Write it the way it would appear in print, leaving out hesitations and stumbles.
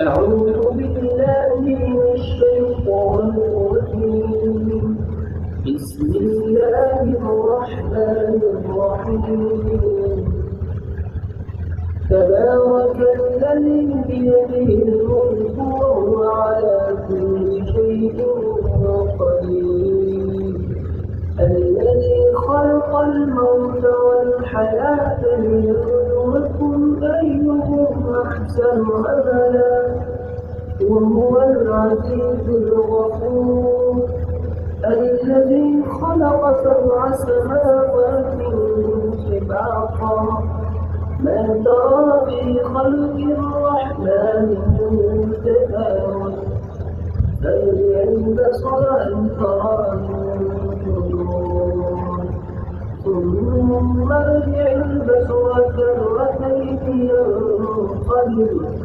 أعوذ بالله من الشيطان الرجيم. بسم الله الرحمن الرحيم. تبارك الذي بيده الملك وهو على كل شيء قدير. الذي خلق الموت والحياة ليبلوكم أيكم أحسن عملا وهو العزيز الغفور. الذي خلق 7 سماوات طباقا ما ترى في خلق الرحمن من تفاوت فارجع البصر هل ترى من فطور ثم ارجع البصر كرتين ينقلب